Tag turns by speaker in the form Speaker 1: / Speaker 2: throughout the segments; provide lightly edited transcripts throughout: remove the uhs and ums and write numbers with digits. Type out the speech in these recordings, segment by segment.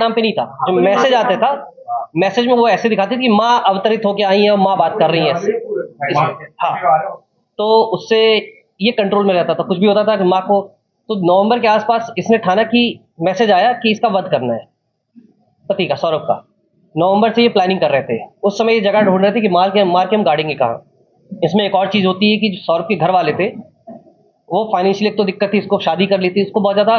Speaker 1: नाम पे नहीं था, जो मैसेज आते था, मैसेज में वो ऐसे दिखाते थे कि माँ अवतरित होके आई है और माँ बात कर रही है हाँ, तो उससे ये कंट्रोल में रहता था, कुछ भी होता था कि माँ को। तो नवंबर के आसपास इसने ठाना कि मैसेज आया कि इसका वध करना है, पति का, सौरभ का। नवंबर से ये प्लानिंग कर रहे थे, उस समय ये जगह ढूंढ रहे थे कि मार के हम गाड़ेंगे कहाँ। इसमें एक और चीज होती है कि जो सौरभ के घर वाले थे, वो फाइनेंशियली एक तो दिक्कत थी, इसको शादी कर ली थी, इसको बहुत ज्यादा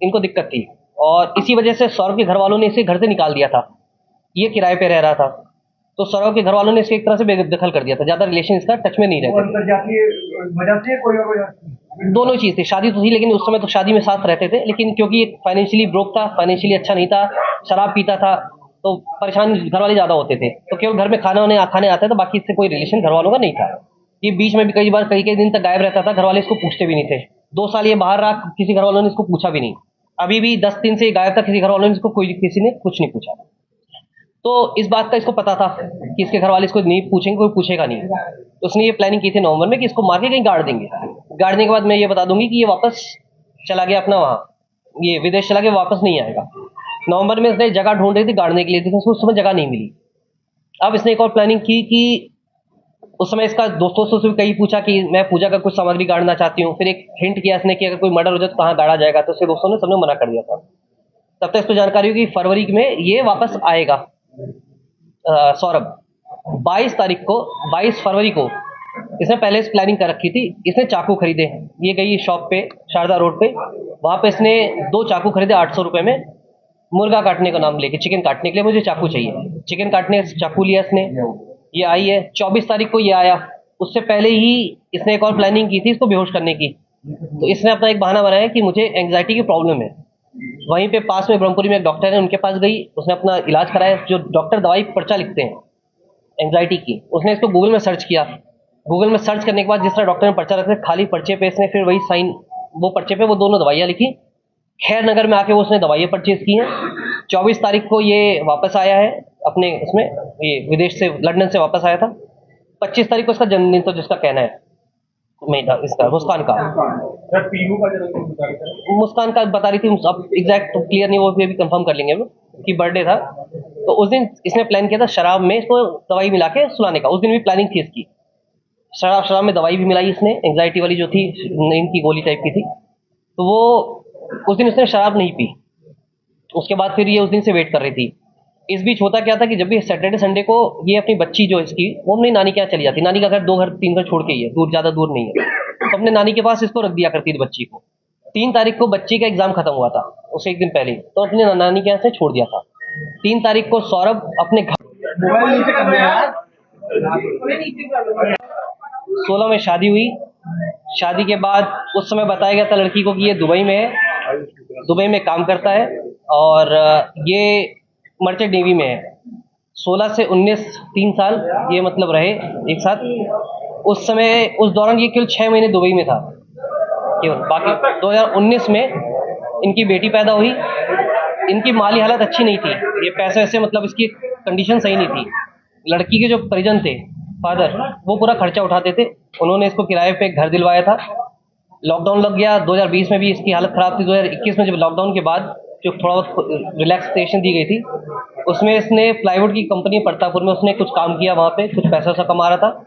Speaker 1: इनको दिक्कत थी, और इसी वजह से सौरभ के घर वालों ने इसे घर से निकाल दिया था। ये किराए पे रह रहा था, तो सौरभ के घर वालों ने इसे एक तरह से बेदखल कर दिया था, ज्यादा रिलेशन इसका टच में नहीं रहते। दोनों चीज थी, शादी तो थी लेकिन उस समय तो शादी में साथ रहते थे, लेकिन क्योंकि फाइनेंशियली ब्रोक था, फाइनेंशियली अच्छा नहीं था, शराब पीता था, तो परेशान घर वाले ज्यादा होते थे, तो केवल घर में खाने आते थे, बाकी इससे कोई रिलेशन घर वालों का नहीं था। ये बीच में भी कई बार कई कई दिन तक गायब रहता था, घर वाले इसको पूछते भी नहीं थे। 2 साल ये बाहर रहा, किसी घर वालों ने इसको पूछा भी नहीं। अभी भी 10 दिन से गायब था, किसी घर वालों ने इसको किसी ने कुछ नहीं पूछा। तो इस बात का इसको पता था कि इसके घर वाले इसको नहीं पूछेंगे, कोई पूछेगा नहीं, तो उसने ये प्लानिंग की थी नवंबर में कि इसको मार के कहीं गाड़ देंगे। गाड़ने के बाद मैं ये बता दूंगी कि ये वापस चला गया अपना वहाँ, ये विदेश चला गया, वापस नहीं आएगा। नवंबर में इसने जगह ढूंढ रही थी गाड़ने के लिए, लेकिन उसको उस समय जगह नहीं मिली। अब इसने एक और प्लानिंग की कि उस समय इसका दोस्तों से भी कहीं पूछा कि मैं पूजा का कुछ सामग्री गाड़ना चाहती हूँ, फिर एक हिंट किया इसने कि अगर कोई मर्डर हो जाए तो कहाँ गाड़ा जाएगा, तो उसके दोस्तों ने सबने मना कर दिया था। तब तक इसको जानकारी हुई कि फरवरी में ये वापस आएगा। सौरभ 22 फरवरी को इसने पहले से प्लानिंग कर रखी थी। इसने चाकू खरीदे, ये गई शॉप पे शारदा रोड पे, वहां पे इसने 2 चाकू खरीदे 800 रुपए में, मुर्गा काटने का नाम लेके, चिकन काटने के लिए मुझे चाकू चाहिए, चिकन काटने चाकू लिया इसने। ये आई है 24 तारीख को, ये आया। उससे पहले ही इसने एक और प्लानिंग की थी इसको बेहोश करने की, तो इसने अपना एक बहाना बनाया कि मुझे एंग्जाइटी की प्रॉब्लम है। वहीं पे पास में ब्रह्मपुरी में एक डॉक्टर है, उनके पास गई, उसने अपना इलाज कराया। जो डॉक्टर दवाई पर्चा लिखते हैं एंग्जाइटी की, उसने इसको गूगल में सर्च किया। गूगल में सर्च करने के बाद जिस तरह डॉक्टर ने पर्चा रखा, खाली पर्चे पे इसने फिर वही साइन, वो पर्चे पे वो दोनों दवाइयाँ लिखी। खैर नगर में आके वो उसने दवाइयाँ परचेज की हैं। 24 तारीख को ये वापस आया है अपने उसमें, ये विदेश से, लंदन से वापस आया था। 25 तारीख को इसका जन्मदिन था, जिसका कहना है मेरा, इसका मुस्कान का, मुस्कान का बता रही थी, अब एग्जैक्ट तो क्लियर नहीं, वो भी कंफर्म कर लेंगे हम कि बर्थडे था। तो उस दिन इसने प्लान किया था शराब में इसको दवाई मिला के सुलाने का, उस दिन भी प्लानिंग थी इसकी। शराब में दवाई भी मिलाई इसने, एंग्जाइटी वाली जो थी, नींद की गोली टाइप की थी, तो वो उस दिन उसने शराब नहीं पी। उसके बाद फिर ये उस दिन से वेट कर रही थी। इस बीच होता क्या था कि जब भी सैटरडे संडे को ये अपनी बच्ची जो इसकी, वो अपनी नानी के यहाँ चली जाती। नानी का घर 2 घर 3 घर छोड़ के ही है, दूर, ज्यादा दूर नहीं है, तो अपने नानी के पास इसको रख दिया करती थी बच्ची को। 3 तारीख को बच्ची का एग्जाम खत्म हुआ था, उसे एक दिन पहले, तो अपने नानी के यहाँ से छोड़ दिया था। 3 तारीख को सौरभ अपने घर, 16 में शादी हुई। शादी के बाद उस समय बताया गया था लड़की को कि ये दुबई में है, दुबई में काम करता है, और ये मर्चेंट नेवी में है। 16 से 19 3 साल ये मतलब रहे एक साथ। उस समय, उस दौरान ये केवल 6 महीने दुबई में था केवल। बाकी 2019 में इनकी बेटी पैदा हुई। इनकी माली हालत अच्छी नहीं थी, ये पैसे वैसे मतलब इसकी कंडीशन सही नहीं थी। लड़की के जो परिजन थे, फादर, वो पूरा खर्चा उठाते थे। उन्होंने इसको किराए पे घर दिलवाया था। लॉकडाउन लग गया 2020 में भी, इसकी हालत खराब थी। 2021 में जब लॉकडाउन के बाद जो थोड़ा बहुत रिलैक्सेशन दी गई थी, उसमें इसने प्लाईवुड की कंपनी प्रतापपुर में उसने कुछ काम किया, वहाँ पे कुछ पैसा सा कमा रहा था।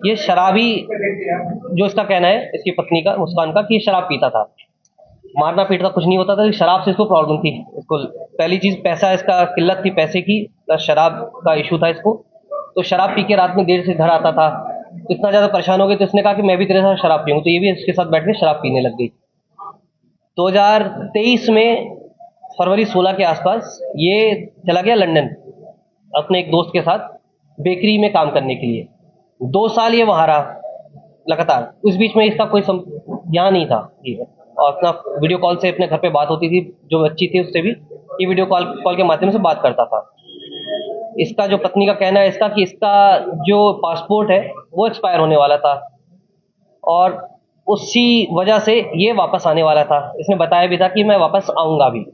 Speaker 1: ये शराबी, जो इसका कहना है इसकी पत्नी का, मुस्कान का, कि ये शराब पीता था। मारना पीटना कुछ नहीं होता था, शराब से इसको प्रॉब्लम थी। इसको पहली चीज पैसा, इसका किल्लत थी पैसे की, प्लस शराब का इशू था इसको। तो शराब पी के रात में देर से घर आता था, इतना ज्यादा परेशान हो गई, तो इसने कहा कि मैं भी तेरे साथ शराब पीऊँ, तो ये भी इसके साथ बैठ के शराब पीने लग गई। 2023 में फरवरी 16 के आसपास ये चला गया लंदन अपने एक दोस्त के साथ बेकरी में काम करने के लिए। 2 साल ये वहां रहा लगातार। उस बीच में इसका कोई यहाँ नहीं था ये, और अपना वीडियो कॉल से अपने घर पे बात होती थी, जो बच्ची थी उससे भी ये वीडियो कॉल के माध्यम से बात करता था। इसका जो पत्नी का कहना है इसका, कि इसका जो पासपोर्ट है वो एक्सपायर होने वाला था, और उसी वजह से ये वापस आने वाला था। इसने बताया भी था कि मैं वापस आऊंगा भी।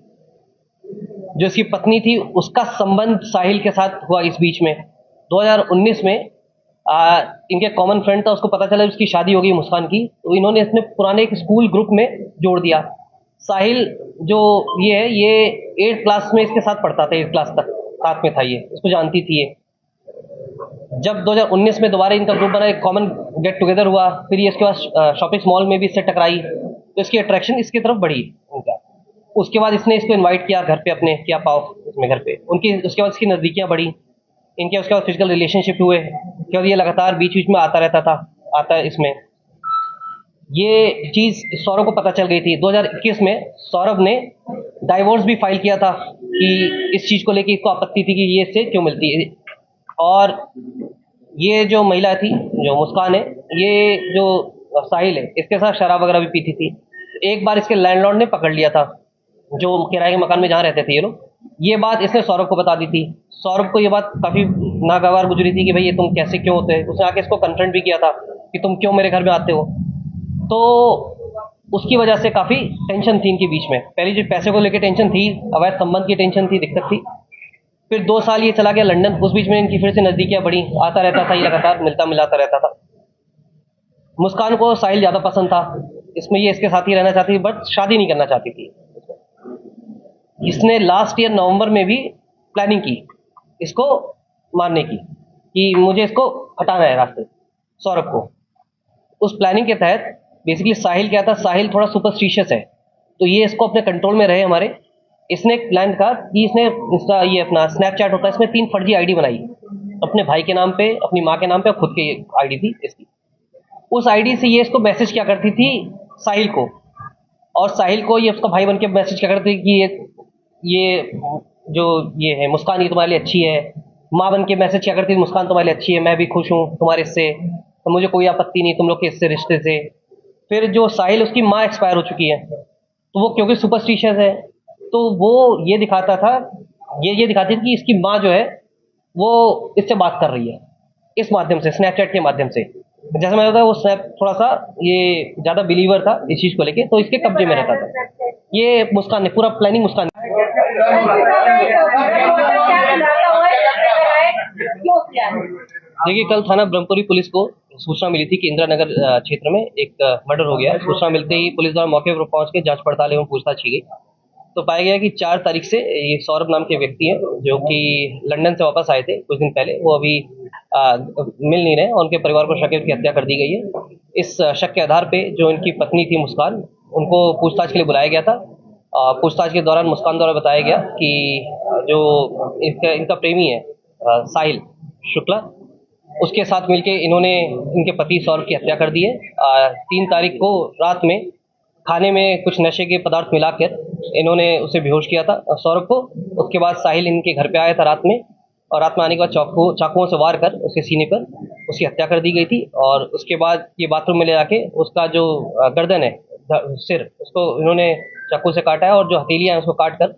Speaker 1: जो इसकी पत्नी थी उसका संबंध साहिल के साथ हुआ इस बीच में 2019 में। इनके कॉमन फ्रेंड था, उसको पता चला उसकी शादी हो गई मुस्कान की, तो इन्होंने इसने पुराने एक स्कूल ग्रुप में जोड़ दिया। साहिल जो ये है, ये 8th क्लास में इसके साथ पढ़ता था, 8th क्लास तक साथ में था, ये इसको जानती थी ये। जब 2019 में दोबारा इनका ग्रुप बना, एक कॉमन गेट टुगेदर हुआ, फिर ये इसके बाद शॉपिंग मॉल में भी इससे टकराई, तो इसकी अट्रैक्शन इसकी तरफ बढ़ी इनका। उसके बाद इसने इसको इनवाइट किया घर पे अपने, क्या पाओ इसमें घर पे उनकी, उसके बाद इसकी नज़दीकियाँ बढ़ी इनके, उसके बाद फिजिकल रिलेशनशिप हुए, क्योंकि ये लगातार बीच बीच में आता रहता था, आता है इसमें। ये चीज़ सौरभ को पता चल गई थी। 2021 में सौरभ ने डाइवोर्स भी फाइल किया था कि इस चीज़ को लेके इसको आपत्ति थी कि ये इससे क्यों मिलती है। और ये जो महिला थी, जो मुस्कान है, ये जो साहिल है, इसके साथ शराब वगैरह भी पीती थी। एक बार इसके लैंडलॉर्ड ने पकड़ लिया था, जो किराए के मकान में जहाँ रहते थे ये लोग। ये बात इसने सौरभ को बता दी थी। सौरभ को ये बात काफ़ी नागवार गुजरी थी कि भाई ये तुम कैसे क्यों होते हैं। उसने आके इसको कन्फ्रंट भी किया था कि तुम क्यों मेरे घर में आते हो। तो उसकी वजह से काफ़ी टेंशन थी इनके बीच में। पहले जो पैसे को लेकर टेंशन थी, अवैध संबंध की टेंशन थी, दिक्कत थी। फिर 2 साल ये चला गया लंदन, उस बीच में इनकी फिर से नज़दीकियाँ बढ़ी, आता रहता था, ये लगातार मिलता मिलाता रहता था। मुस्कान को साहिल ज़्यादा पसंद था, इसमें ये इसके साथ ही रहना चाहती थी, बट शादी नहीं करना चाहती थी। इसने लास्ट ईयर नवंबर में भी प्लानिंग की इसको मारने की, कि मुझे इसको हटाना है रास्ते, सौरभ को। उस प्लानिंग के तहत बेसिकली साहिल क्या था, साहिल थोड़ा सुपरस्टिशियस है, तो ये इसको अपने कंट्रोल में रहे हमारे। इसने एक प्लान था कि इसने इसका ये अपना स्नैपचैट होता है, इसमें 3 फर्जी आईडी बनाई, अपने भाई के नाम पे, अपनी माँ के नाम पे और खुद की आईडी थी इसकी। उस आईडी से ये इसको मैसेज क्या करती थी साहिल को, और साहिल को ये उसका भाई बन के मैसेज क्या करती थी कि ये जो ये है मुस्कान, ये तुम्हारे लिए अच्छी है। माँ बन के मैसेज क्या करती थी, मुस्कान तुम्हारे लिए अच्छी है, मैं भी खुश हूँ तुम्हारे इससे, तो मुझे कोई आपत्ति नहीं तुम लोग के इससे रिश्ते से। फिर जो साहिल, उसकी माँ एक्सपायर हो चुकी है, तो वो क्योंकि सुपरस्टिशियस है, तो वो ये दिखाता था, ये दिखाती थी कि इसकी माँ जो है वो इससे बात कर रही है, इस माध्यम से, स्नैपचैट के माध्यम से। जैसे मैंने बताया, वो स्नैप थोड़ा सा ये ज़्यादा बिलीवर था इस चीज़ को लेके, तो इसके कब्जे में रहता था। ये मुस्कान ने पूरा प्लानिंग, मुस्कान देखिए, कल थाना ब्रह्मपुरी पुलिस को सूचना मिली थी कि इंदिरा नगर क्षेत्र में एक मर्डर हो गया है। सूचना मिलते ही पुलिस द्वारा मौके पर पहुंच के जांच पड़ताल एवं पूछताछ की गई, तो पाया गया कि 4 तारीख से ये सौरभ नाम के व्यक्ति हैं, जो कि लंदन से वापस आए थे कुछ दिन पहले, वो अभी मिल नहीं रहे, और उनके परिवार को शक है कि हत्या कर दी गई है। इस शक के आधार पे जो इनकी पत्नी थी मुस्कान, उनको पूछताछ के लिए बुलाया गया था। पूछताछ के दौरान मुस्कान द्वारा बताया गया कि जो इनका प्रेमी है साहिल शुक्ला, उसके साथ मिलके इन्होंने इनके पति सौरभ की हत्या कर दी है। 3 तारीख को रात में खाने में कुछ नशे के पदार्थ मिलाकर इन्होंने उसे बेहोश किया था सौरभ को। उसके बाद साहिल इनके घर पे आया था रात में, और रात में आने के बाद चाकुओं से वार कर उसके सीने पर उसकी हत्या कर दी गई थी। और उसके बाद ये बाथरूम में ले जाके उसका जो गर्दन है, सिर, उसको इन्होंने चाकू से काटा है, और जो हथेलियाँ हैं उसको काट कर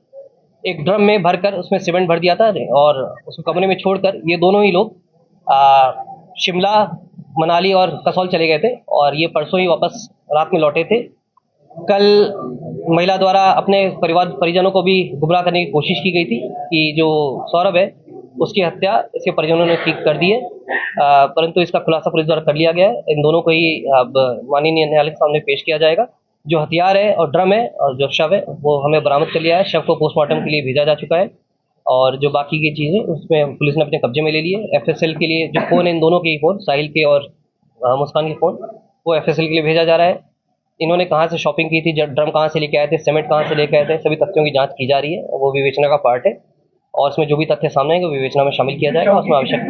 Speaker 1: एक ड्रम में भरकर उसमें सीमेंट भर दिया था, और उसको कमरे में छोड़कर ये दोनों ही लोग शिमला, मनाली और कसौल चले गए थे, और ये परसों ही वापस रात में लौटे थे। कल महिला द्वारा अपने परिजनों को भी गुमराह करने की कोशिश की गई थी कि जो सौरभ है उसकी हत्या इसके परिजनों ने ठीक कर दी है, परंतु इसका खुलासा पुलिस द्वारा कर लिया गया है। इन दोनों को ही अब माननीय न्यायालय के सामने पेश किया जाएगा। जो हथियार है और ड्रम है और जो शव है वो हमें बरामद कर लिया है, शव को पोस्टमार्टम के लिए भेजा जा चुका है, और जो बाकी की चीज़ें उसमें पुलिस ने अपने कब्जे में ले ली है। एफएसएल के लिए जो फ़ोन है, इन दोनों के ही फ़ोन, साहिल के और मुस्कान के फ़ोन, वो एफएसएल के लिए भेजा जा रहा है। इन्होंने कहाँ से शॉपिंग की थी, ड्रम कहाँ से लेके आए थे, सीमेंट कहाँ से लेके आए थे, सभी तथ्यों की जांच की जा रही है, वो विवेचना का पार्ट है, और उसमें जो भी तथ्य सामने आएंगे वो विवेचना में शामिल किया जाएगा। उसमें आवश्यक,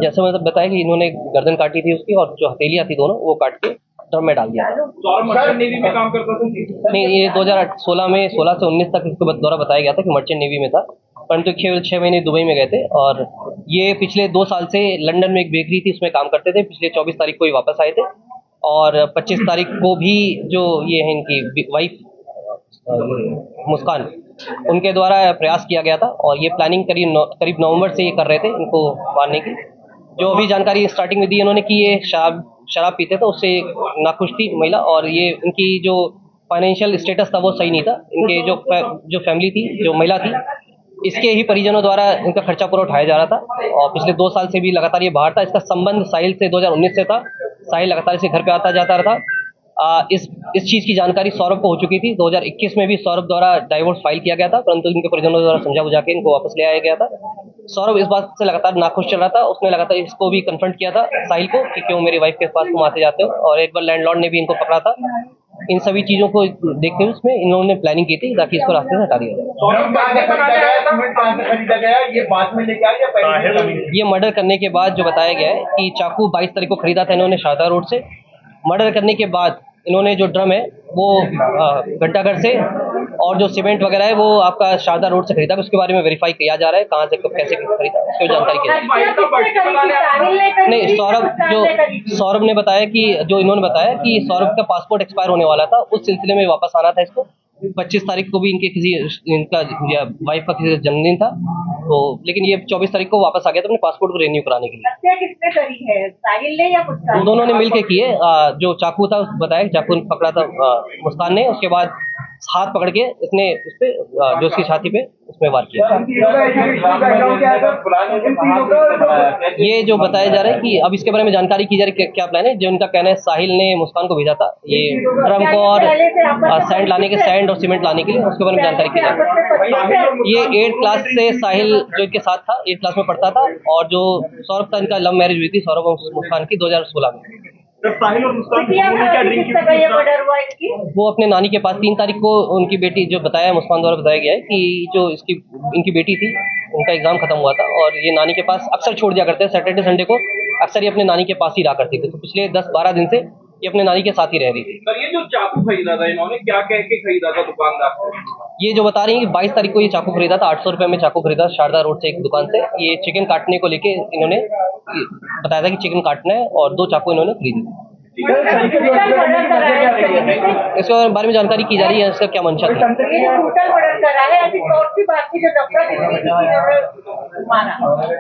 Speaker 1: जैसे मैंने बताया कि इन्होंने गर्दन काटी थी उसकी, और जो हथेलियाँ थी दोनों वो काट के ड्रम में डाल दिया था।
Speaker 2: मर्चेंट नेवी में काम करता था?
Speaker 1: नहीं, ये 2016 में 16 से 19 तक इसके द्वारा बताया गया था कि मर्चेंट नेवी में था, परंतु 6 महीने दुबई में गए थे, और ये पिछले 2 साल से लंदन में एक बेकरी थी उसमें काम करते थे। पिछले 24 तारीख को ही वापस आए थे, और 25 तारीख को भी जो ये है इनकी वाइफ मुस्कान, उनके द्वारा प्रयास किया गया था, और ये प्लानिंग करीब नवंबर से ये कर रहे थे इनको मारने की। जो अभी जानकारी स्टार्टिंग में दी इन्होंने कि ये शराब पीते थे, उससे नाखुश थी महिला, और ये इनकी जो फाइनेंशियल स्टेटस था वो सही नहीं था। इनके जो फैमिली थी, जो महिला थी, इसके ही परिजनों द्वारा इनका खर्चा पूरा उठाया जा रहा था, और पिछले 2 साल से भी लगातार ये बाहर था। इसका संबंध साहिल से 2019 से था, साहिल लगातार इसे घर पे आता जाता रहा। इस इस चीज़ की जानकारी सौरभ को हो चुकी थी। 2021 में भी सौरभ द्वारा डाइवोर्स फाइल किया गया था, परंतु इनके परिजनों द्वारा समझा बुझा के इनको वापस ले आया गया था। सौरभ इस बात से लगातार नाखुश चल रहा था। उसने लगातार इसको भी कन्फ्रंट किया था, साहिल को, कि क्यों मेरी वाइफ के पास तुम आते जाते हो, और एक बार लैंडलॉर्ड ने भी इनको पकड़ा था। इन सभी चीज़ों को देखते हुए उसमें इन्होंने प्लानिंग की थी ताकि इसको रास्ते से हटा दिया जाए।
Speaker 2: सौरभ कहाँ से खरीदा गया, ये बाद में लेके आया या पहले?
Speaker 1: ये मर्डर करने के बाद जो बताया गया है कि चाकू 22 तारीख को खरीदा था इन्होंने शारदा रोड से। मर्डर करने के बाद इन्होंने जो ड्रम है वो घंटाघर से, और जो सीमेंट वगैरह है वो आपका शारदा रोड से खरीदा। उसके बारे में वेरीफाई किया जा रहा है कहाँ से कब कैसे खरीदा, उसकी जानकारी की नहीं। सौरभ ने बताया कि जो इन्होंने बताया कि सौरभ का पासपोर्ट एक्सपायर होने वाला था, उस सिलसिले में वापस आना था इसको। 25 तारीख को भी इनका वाइफ का किसी जन्मदिन था, तो लेकिन ये 24 तारीख को वापस आ गया था अपने पासपोर्ट को रिन्यू कराने के लिए।
Speaker 3: हत्या किसने करी है, साहिल ने या मुस्कान?
Speaker 1: दोनों ने मिलके किए। जो चाकू था बताया, चाकू पकड़ा था मुस्कान ने, उसके बाद हाथ पकड़ के इसने उस पे जो उसकी छाती पे उसमें वार किया। ये जो बताया जा रहा है कि अब इसके बारे में जानकारी की जा रही है क्या प्लान है। जो उनका कहना है साहिल ने मुस्कान को भेजा था ये ड्रम को और सैंड लाने के, सैंड और सीमेंट लाने के लिए, उसके बारे में जानकारी की जा रही है। ये 8th क्लास से साहिल जो इनके साथ था 8th क्लास में पढ़ता था, और जो सौरभ था इनका लव मैरिज हुई थी सौरभ और मुस्कान की 2016 में।
Speaker 2: साहिल और मुस्कान
Speaker 1: वो अपने नानी के पास 3 तारीख को उनकी बेटी, जो बताया मुस्कान द्वारा बताया गया है कि जो इनकी बेटी थी उनका एग्जाम खत्म हुआ था, और ये नानी के पास अक्सर छोड़ दिया करते हैं। सैटरडे संडे को अक्सर ये अपने नानी के पास ही रहा करती थी, तो पिछले 10-12 दिन से ये अपने नानी के साथ ही रह रही थी।
Speaker 2: सर, ये जो चाकू खरीदा था इन्होंने क्या कह के खरीदा था दुकानदार से?
Speaker 1: ये जो बता रही है कि 22 तारीख को ये चाकू खरीदा था, 800 रुपये में चाकू खरीदा शारदा रोड से एक दुकान से। ये चिकन काटने को लेके इन्होंने बताया था कि चिकन काटना है, और 2 चाकू इन्होंने खरीदी। इसके बारे में जानकारी की जा रही है, इसका क्या मंशा था।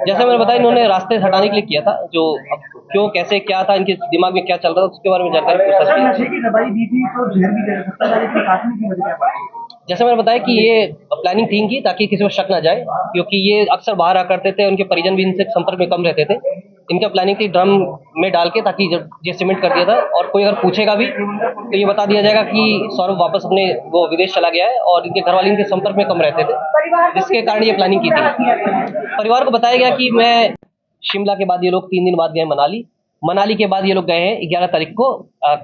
Speaker 1: जैसे मैंने बताया, इन्होंने रास्ते हटाने के लिए किया था। जो अब क्यों कैसे क्या था, इनके दिमाग में क्या चल रहा था, उसके बारे में जानकारी पूछताछ की। जैसे मैंने बताया कि ये प्लानिंग थी इनकी ताकि किसी को शक ना जाए, क्योंकि ये अक्सर बाहर आ करते थे, उनके परिजन भी इनसे संपर्क में कम रहते थे। इनका प्लानिंग थी ड्रम में डाल के, ताकि जब ये सीमेंट कर दिया था, और कोई अगर पूछेगा भी तो ये बता दिया जाएगा कि सौरभ वापस अपने वो विदेश चला गया है, और इनके घर वाले इनके संपर्क में कम रहते थे, जिसके कारण ये प्लानिंग की थी। परिवार को बताया गया कि मैं शिमला के बाद ये लोग 3 दिन बाद गए मनाली के बाद ये लोग गए हैं 11 तारीख को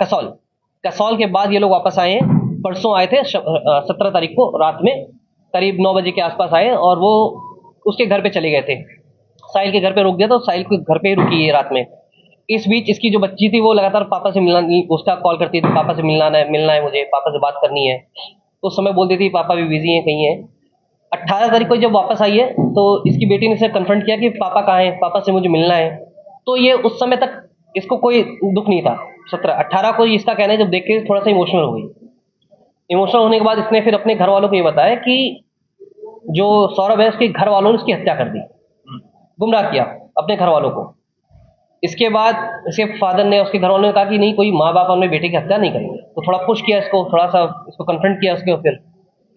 Speaker 1: कसौल के बाद ये लोग वापस आए हैं। परसों आए थे 17 तारीख को रात में करीब 9 बजे के आसपास आए, और वो उसके घर पे चले गए थे। साहिल के घर पे रुक गया, तो साहिल के घर पे ही रुकी है रात में। इस बीच इसकी जो बच्ची थी वो लगातार पापा से मिलना, उसका कॉल करती थी, पापा से मिलना है मुझे, पापा से बात करनी है। तो उस समय बोलती थी पापा भी बिजी हैं, कहीं हैं। 18 तारीख को जब वापस आई है तो इसकी बेटी ने इसे कन्फ्रंट किया कि पापा कहाँ हैं, पापा से मुझे मिलना है। तो ये उस समय तक इसको कोई दुख नहीं था। 18 को इसका कहना है, जब देख के थोड़ा सा इमोशनल हो गई। इमोशनल होने के बाद इसने फिर अपने घर वालों को ये बताया कि जो सौरभ है उसके घर वालों ने उसकी हत्या कर दी, गुमराह किया अपने घर वालों को। इसके बाद इसके फादर ने, उसके घर वालों ने कहा कि नहीं, कोई माँ बाप अपने बेटे की हत्या नहीं करेंगे। तो थोड़ा पुश किया इसको, थोड़ा सा इसको कन्फ्रंट किया उसके, फिर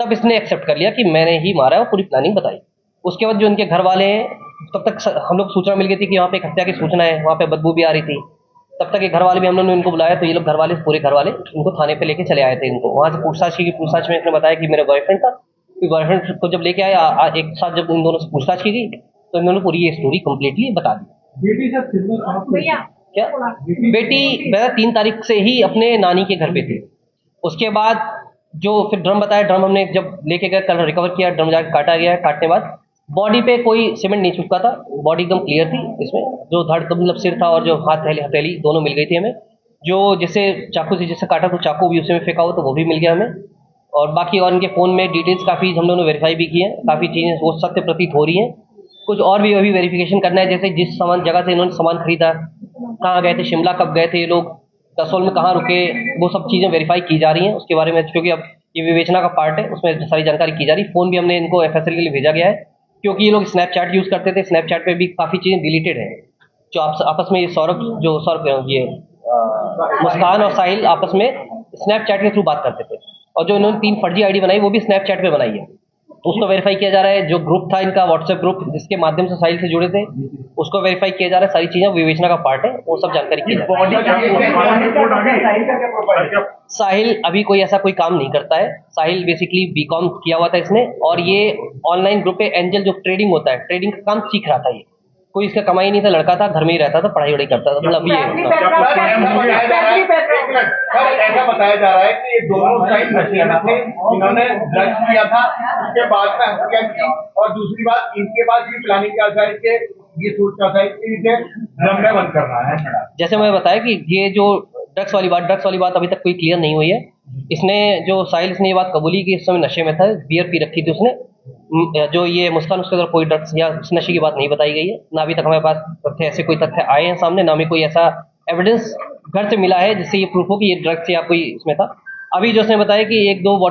Speaker 1: तब इसने एक्सेप्ट कर लिया कि मैंने ही मारा है, और पूरी प्लानिंग बताई। उसके बाद जो इनके घर वाले हैं, तब तक हम लोग सूचना मिल गई थी कि वहाँ पे एक हत्या की सूचना है, वहाँ पे बदबू भी आ रही थी। तब तक ये घर वाले भी, हम लोगों ने इनको बुलाया, तो ये लोग घर वाले, पूरे घर वाले इनको थाने पे लेके चले आए थे। इनको वहाँ से पूछताछ में इसने बताया कि मेरा बॉयफ्रेंड था। बॉयफ्रेंड को जब लेके आया, एक साथ जब इन दोनों से पूछताछ की गई, तो इन्होंने पूरी ये स्टोरी कंप्लीटली बता दी। क्या बेटी 3 तारीख से ही अपने नानी के घर पे थी। उसके बाद जो फिर ड्रम बताया, ड्रम हमने जब लेके गए, कल रिकवर किया, ड्रम जाकर काटा गया। काटने के बाद बॉडी पे कोई सीमेंट नहीं छुपका था, बॉडी एकदम क्लियर थी। इसमें जो धड़ मतलब सिर था और जो हाथ हथेली दोनों मिल गई थी हमें। जो जैसे चाकू से जैसे काटा, तो चाकू भी उसी में फेंका हो, तो वो भी मिल गया हमें। और बाकी और इनके फ़ोन में डिटेल्स काफ़ी हम लोगों ने वेरीफाई भी की है, काफ़ी चीज़ें वो सत्य प्रतीत हो रही हैं। कुछ और भी अभी वेरिफिकेशन करना है, जैसे जिस जगह से इन्होंने सामान खरीदा, कहाँ गए थे, शिमला कब गए थे ये लोग, कसौल में कहाँ रुके, वो सब चीज़ें वेरीफाई की जा रही हैं उसके बारे में, क्योंकि अब ये विवेचना का पार्ट है, उसमें सारी जानकारी की जा रही है। फ़ोन भी हमने इनको FSL के लिए भेजा गया है, क्योंकि ये लोग स्नैपचैट यूज़ करते थे। स्नैपचैट पे भी काफ़ी चीज़ें डिलीटेड हैं, जो आपस में ये सौरभ ये मुस्कान और साहिल आपस में स्नैपचैट के थ्रू बात करते थे। और जो इन्होंने 3 फर्जी आईडी बनाई, वो भी स्नैपचैट पे बनाई है, तो उसको वेरीफाई किया जा रहा है। जो ग्रुप था इनका व्हाट्सएप ग्रुप, जिसके माध्यम से साहिल से जुड़े थे, उसको वेरीफाई किया जा रहा है, सारी चीजें विवेचना का पार्ट है, वो सब जानकारी की जा रही
Speaker 2: बॉडी का
Speaker 1: साहिल अभी कोई ऐसा कोई काम नहीं करता है। साहिल बेसिकली बीकॉम किया हुआ था इसने, और ये ऑनलाइन ग्रुप पे एंजल जो ट्रेडिंग होता है, ट्रेडिंग का काम सीख रहा था। ये कोई इसका कमाई नहीं था, लड़का था, घर में ही रहता था, पढ़ाई वढ़ाई करता था, मतलब ये
Speaker 2: ऐसा बताया जा रहा है कि ये दोनों साइड नशे में थे, इन्होंने ड्रग्स किया था, उसके बाद में हत्या की, और दूसरी बात इनके पास भी प्लानिंग का था कि ये सोचता था कि इसे ड्रम में बंद करना है।
Speaker 1: जैसे मैं बताया कि ये जो ड्रग्स वाली बात अभी तक कोई क्लियर नहीं हुई है। इसने जो साहिल इसने ये बात कबूली कि इस समय नशे में था, बियर पी रखी थी उसने। जो ये मुस्कान उसके अंदर कोई ड्रग्स या उस नशे की बात नहीं बताई गई है, ना अभी तक हमारे पास तथ्य ऐसे कोई तथ्य आए हैं सामने, ना हमें कोई ऐसा एविडेंस घर से मिला है जिससे ये प्रूफ हो कि ये ड्रग्स या कोई इसमें था। अभी जो उसने बताया कि 1-2